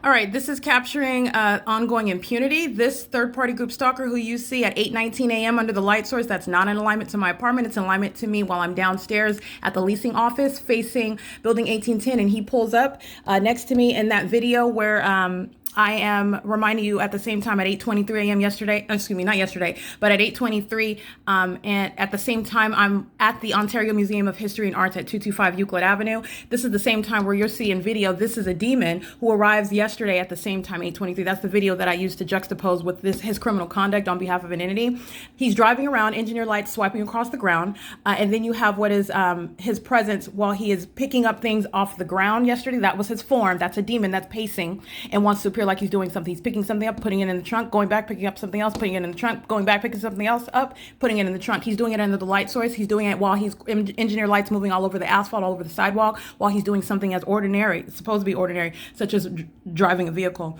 All right, this is capturing ongoing impunity. This third-party group stalker who you see at 8:19 a.m. under the light source, that's not in alignment to my apartment. It's in alignment to me while I'm downstairs at the leasing office facing building 1810. And he pulls up next to me in that video where I am reminding you at the same time at 8:23 a.m. yesterday, excuse me, not yesterday, but at 8:23, and at the same time, I'm at the Ontario Museum of History and Arts at 225 Euclid Avenue. This is the same time where you're seeing video. This is a demon who arrives yesterday at the same time, 8:23. That's the video that I used to juxtapose with his criminal conduct on behalf of an entity. He's driving around, engineer lights swiping across the ground, and then you have what is his presence while he is picking up things off the ground yesterday. That was his form. That's a demon that's pacing and wants to appear like he's doing something. He's picking something up, putting it in the trunk, going back, picking up something else, putting it in the trunk, going back, picking something else up, putting it in the trunk. He's doing it under the light source. He's doing it while he's engineer lights moving all over the asphalt, all over the sidewalk, while he's doing something as ordinary, it's supposed to be ordinary, such as driving a vehicle.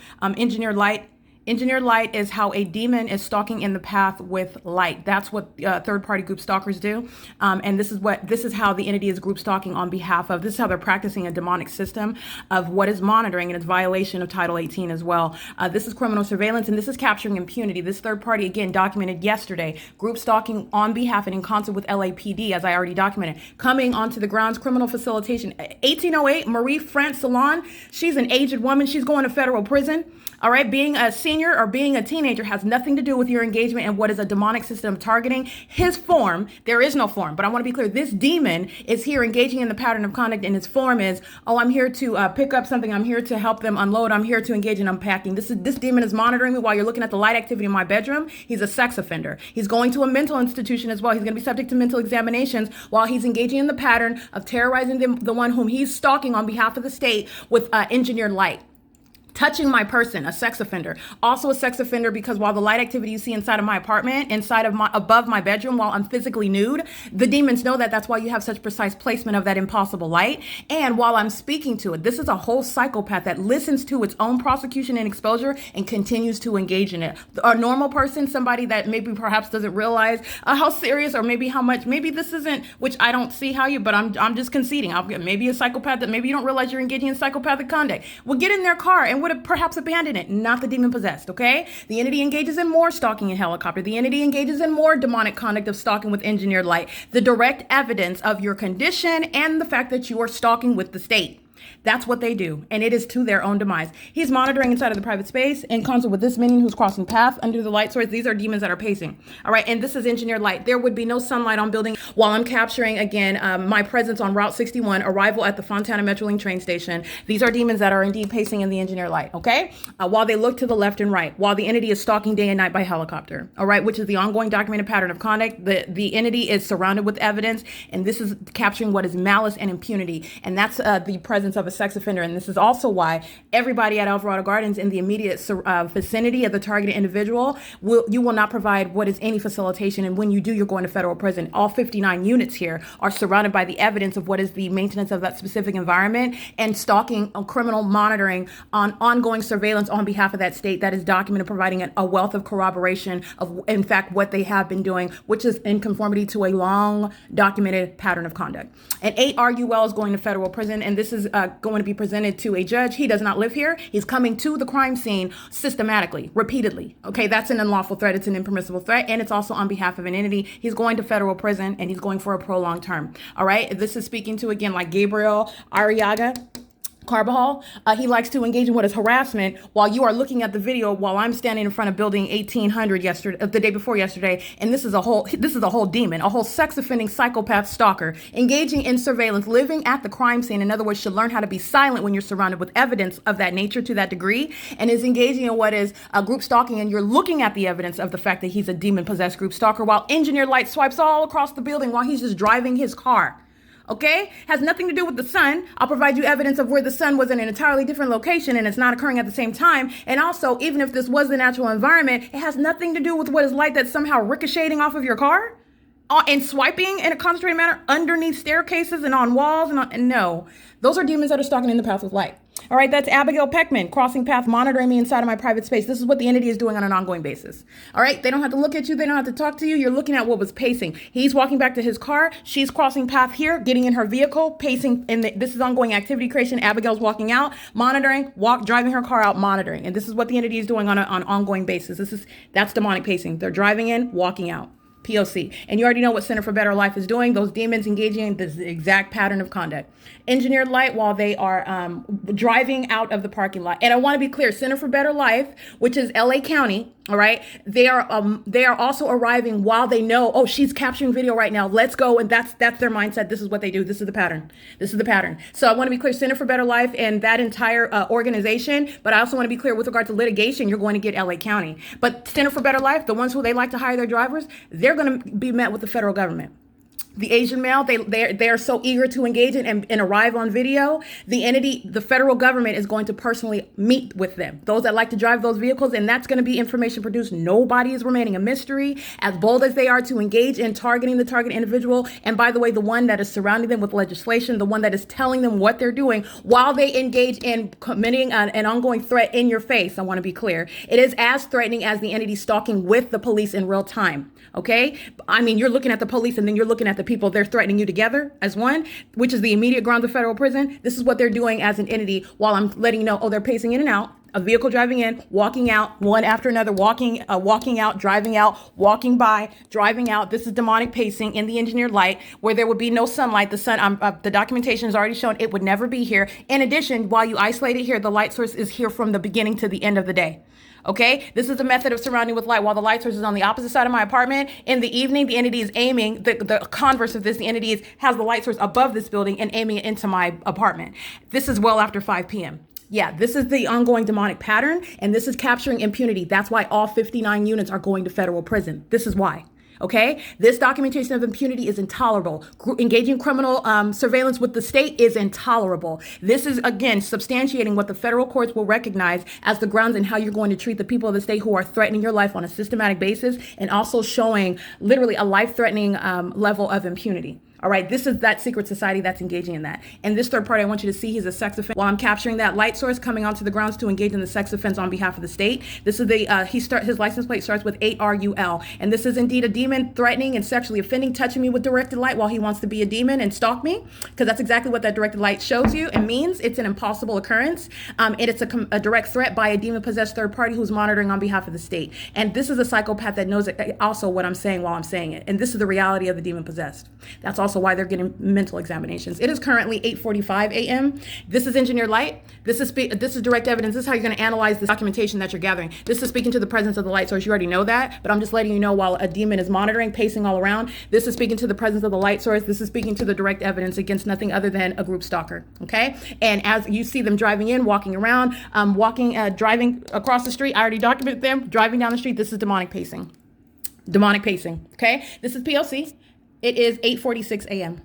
Engineered light is how a demon is stalking in the path with light. That's what third-party group stalkers do, and this is how the entity is group stalking on behalf of. This is how they're practicing a demonic system of what is monitoring, and it's violation of Title 18 as well. This is criminal surveillance, and this is capturing impunity. This third party, again, documented yesterday, group stalking on behalf and in concert with LAPD, as I already documented, coming onto the grounds, criminal facilitation. 1808, Marie France Salon. She's an aged woman. She's going to federal prison. All right, being a senior or being a teenager has nothing to do with your engagement and what is a demonic system of targeting. His form, there is no form, but I want to be clear. This demon is here engaging in the pattern of conduct, and his form is, oh, I'm here to pick up something. I'm here to help them unload. I'm here to engage in unpacking. This demon is monitoring me while you're looking at the light activity in my bedroom. He's a sex offender. He's going to a mental institution as well. He's going to be subject to mental examinations while he's engaging in the pattern of terrorizing the one whom he's stalking on behalf of the state with engineered light. Touching my person, a sex offender. Also a sex offender because while the light activity you see inside of my apartment, above my bedroom while I'm physically nude, the demons know that. That's why you have such precise placement of that impossible light. And while I'm speaking to it, this is a whole psychopath that listens to its own prosecution and exposure and continues to engage in it. A normal person, somebody that maybe perhaps doesn't realize how serious or maybe how much, maybe this isn't, which I don't see how you, but I'm just conceding. Maybe a psychopath that maybe you don't realize you're engaging in psychopathic conduct will get in their car and would have perhaps abandoned it, not the demon possessed, okay? The entity engages in more stalking in helicopter. The entity engages in more demonic conduct of stalking with engineered light. The direct evidence of your condition and the fact that you are stalking with the state. That's what they do, and it is to their own demise. He's monitoring inside of the private space in concert with this minion who's crossing path under the light source. These are demons that are pacing, all right? And this is engineered light. There would be no sunlight on building while I'm capturing, again, my presence on Route 61, arrival at the Fontana Metrolink train station. These are demons that are indeed pacing in the engineered light, okay? While they look to the left and right, while the entity is stalking day and night by helicopter, all right, which is the ongoing documented pattern of conduct. The entity is surrounded with evidence, and this is capturing what is malice and impunity, and that's the presence of a sex offender. And this is also why everybody at Alvarado Gardens in the immediate vicinity of the targeted individual, you will not provide what is any facilitation. And when you do, you're going to federal prison. All 59 units here are surrounded by the evidence of what is the maintenance of that specific environment and stalking, criminal monitoring, on ongoing surveillance on behalf of that state that is documented, providing a wealth of corroboration of, in fact, what they have been doing, which is in conformity to a long documented pattern of conduct. And 8 Arguel is going to federal prison, and this is going to be presented to a judge. He does not live here. He's coming to the crime scene systematically, repeatedly. Okay, that's an unlawful threat. It's an impermissible threat, and it's also on behalf of an entity. He's going to federal prison, and he's going for a prolonged term. All right, this is speaking to, again, like Gabriel Arriaga Carbajal. He likes to engage in what is harassment while you are looking at the video while I'm standing in front of building 1800 yesterday, the day before yesterday. And this is a whole demon, a whole sex offending psychopath stalker engaging in surveillance, living at the crime scene. In other words, should learn how to be silent when you're surrounded with evidence of that nature to that degree, and is engaging in what is a group stalking. And you're looking at the evidence of the fact that he's a demon possessed group stalker while engineered light swipes all across the building while he's just driving his car. Okay? Has nothing to do with the sun. I'll provide you evidence of where the sun was in an entirely different location and it's not occurring at the same time. And also, even if this was the natural environment, it has nothing to do with what is light that's somehow ricocheting off of your car and swiping in a concentrated manner underneath staircases and on walls. And no, those are demons that are stalking in the path with light. All right, that's Abigail Peckman, crossing path, monitoring me inside of my private space. This is what the entity is doing on an ongoing basis. All right, they don't have to look at you. They don't have to talk to you. You're looking at what was pacing. He's walking back to his car. She's crossing path here, getting in her vehicle, pacing. And this is ongoing activity creation. Abigail's walking out, monitoring, driving her car out, monitoring. And this is what the entity is doing on an ongoing basis. That's demonic pacing. They're driving in, walking out. P.O.C. And you already know what Center for Better Life is doing. Those demons engaging in this exact pattern of conduct. Engineered light while they are driving out of the parking lot. And I want to be clear, Center for Better Life, which is LA County, all right, they are also arriving while they know, oh, she's capturing video right now. Let's go. And that's their mindset. This is what they do. This is the pattern. This is the pattern. So I want to be clear, Center for Better Life and that entire organization. But I also want to be clear with regard to litigation, you're going to get LA County. But Center for Better Life, the ones who they like to hire their drivers, they're going to be met with the federal government. The Asian male, they are so eager to engage in and arrive on video. The entity, the federal government is going to personally meet with them. Those that like to drive those vehicles, and that's going to be information produced. Nobody is remaining a mystery. As bold as they are to engage in targeting the target individual, and by the way, the one that is surrounding them with legislation, the one that is telling them what they're doing while they engage in committing an ongoing threat in your face. I want to be clear. It is as threatening as the entity stalking with the police in real time. Okay? I mean, you're looking at the police and then you're looking at the people they're threatening you together as one, which is the immediate grounds of federal prison. This is what they're doing as an entity while I'm letting you know, oh, they're pacing in and out, a vehicle driving in, walking out, one after another, walking out, driving out, walking by, driving out. This is demonic pacing in the engineered light where there would be no sunlight. The documentation has already shown it would never be here. In addition, while you isolate it here, the light source is here from the beginning to the end of the day. Okay, this is a method of surrounding with light while the light source is on the opposite side of my apartment. In the evening, the entity is aiming, the converse of this, the entity has the light source above this building and aiming it into my apartment. This is well after 5 p.m. Yeah, this is the ongoing demonic pattern, and this is capturing impunity. That's why all 59 units are going to federal prison. This is why. Okay, this documentation of impunity is intolerable. Engaging criminal surveillance with the state is intolerable. This is, again, substantiating what the federal courts will recognize as the grounds in how you're going to treat the people of the state who are threatening your life on a systematic basis, and also showing literally a life-threatening level of impunity. All right, this is that secret society that's engaging in that. And this third party, I want you to see he's a sex offender. While I'm capturing that light source coming onto the grounds to engage in the sex offense on behalf of the state. This is his license plate starts with 8RUL. And this is indeed a demon threatening and sexually offending, touching me with directed light while he wants to be a demon and stalk me. Because that's exactly what that directed light shows you. It means it's an impossible occurrence. And it's a direct threat by a demon possessed third party who's monitoring on behalf of the state. And this is a psychopath that knows also what I'm saying while I'm saying it. And this is the reality of the demon possessed. That's also why they're getting mental examinations. It is currently 8:45 a.m. This is engineered light. This is direct evidence. This is how you're going to analyze this documentation that you're gathering. This is speaking to the presence of the light source. You already know that, but I'm just letting you know while a demon is monitoring, pacing all around. This is speaking to the presence of the light source. This is speaking to the direct evidence against nothing other than a group stalker. Okay, and as you see them driving in, walking around, driving across the street, I already documented them driving down the street. This is demonic pacing. Demonic pacing. Okay, this is P.O.C. It is 8:46 a.m.